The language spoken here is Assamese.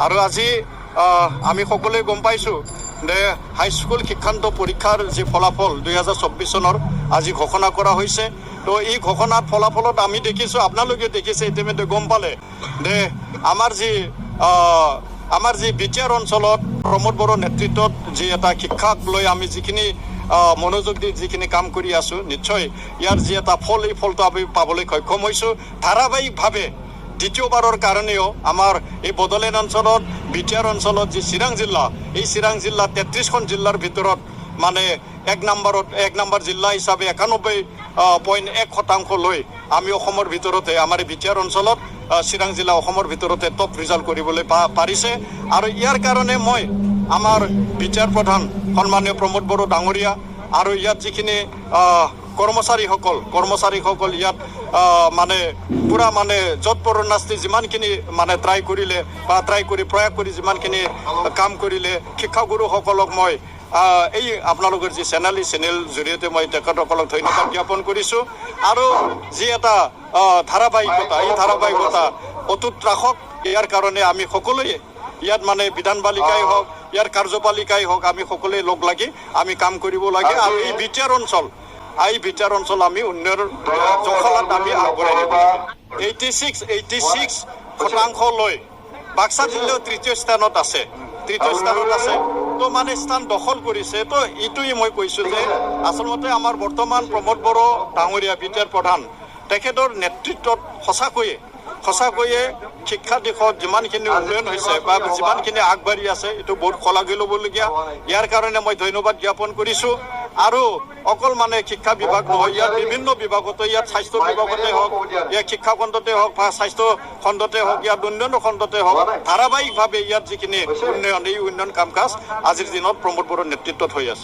আৰু আজি আমি সকলোৱে গম পাইছোঁ যে হাইস্কুল শিক্ষান্ত পৰীক্ষাৰ যি ফলাফল 2024 চনৰ আজি ঘোষণা কৰা হৈছে। তো এই ঘোষণাৰ ফলাফলত আমি দেখিছোঁ, আপোনালোকে দেখিছে, ইতিমধ্যে গম পালে যে আমাৰ যি বিটিআৰ অঞ্চলত প্ৰমোদ বড়োৰ নেতৃত্বত যি এটা শিক্ষাক লৈ আমি যিখিনি মনোযোগ দি যিখিনি কাম কৰি আছোঁ, নিশ্চয় ইয়াৰ যি এটা ফল, এই ফলটো আমি পাবলৈ সক্ষম হৈছোঁ। ধাৰাবাহিকভাৱে দ্বিতীয়বাৰৰ কাৰণেও আমাৰ এই বড়োলেণ্ড অঞ্চলত বিটিআৰ অঞ্চলত যি চিৰাং জিলা, এই চিৰাং জিলা 33খন জিলাৰ ভিতৰত মানে এক নম্বৰ জিলা হিচাপে 91.1% লৈ আমি অসমৰ ভিতৰতে আমাৰ বিটিআৰ অঞ্চলত চিৰাং জিলা অসমৰ ভিতৰতে টপ ৰিজাল্ট কৰিবলৈ পাৰিছে। আৰু ইয়াৰ কাৰণে মই আমাৰ বিটিআৰ প্ৰধান সন্মানীয় প্ৰমোদ বড়ো ডাঙৰীয়া আৰু ইয়াত যিখিনি কৰ্মচাৰীসকল ইয়াত মানে পুৰা মানে য'ত পৰণাস্তি যিমানখিনি মানে প্ৰয়াস কৰি যিমানখিনি কাম কৰিলে, শিক্ষাগুৰুসকলক মই এই আপোনালোকৰ যি চেনেল জৰিয়তে মই তেখেতসকলক ধন্যবাদ জ্ঞাপন কৰিছোঁ। আৰু যি এটা ধাৰাবাহিকতা, এই ধাৰাবাহিকতা অটুট ৰাখক। ইয়াৰ কাৰণে আমি সকলোৱে ইয়াত মানে বিধানপালিকাই হওক, ইয়াৰ কাৰ্যপালিকাই হওক, আমি সকলোৱে লগ লাগি আমি কাম কৰিব লাগে। আৰু এই বিটিআৰ অঞ্চল আমি উন্নয়নৰ জখলাত আমি আগবঢ়াই নিব লাগে। 86% লৈ বাক্সা জিলাও তৃতীয় স্থানত আছে। তো মানে স্থান দখল কৰিছে। তো এইটোৱে মই কৈছোঁ যে আচলতে আমাৰ বৰ্তমান প্ৰমোদ বড়ো ডাঙৰীয়া বিটিআৰ প্ৰধান, তেখেতৰ নেতৃত্বত সঁচাকৈয়ে শিক্ষা দিশত যিমানখিনি উন্নয়ন হৈছে বা যিমানখিনি আগবাঢ়ি আছে, এইটো বহুত শলাগি ল'বলগীয়া। ইয়াৰ কাৰণে মই ধন্যবাদ জ্ঞাপন কৰিছোঁ। আৰু অকল মানে শিক্ষা বিভাগ নহয়, ইয়াত বিভিন্ন বিভাগতে, ইয়াত স্বাস্থ্য বিভাগতে হওক, ইয়াত শিক্ষা খণ্ডতে হওক বা স্বাস্থ্য খণ্ডতে হওক, ইয়াত উন্নয়ন খণ্ডতে হওক, ধাৰাবাহিকভাৱে ইয়াত যিখিনি উন্নয়ন, এই উন্নয়ন কাম কাজ আজিৰ দিনত প্ৰমোদ বড়োৰ নেতৃত্বত হৈ আছে।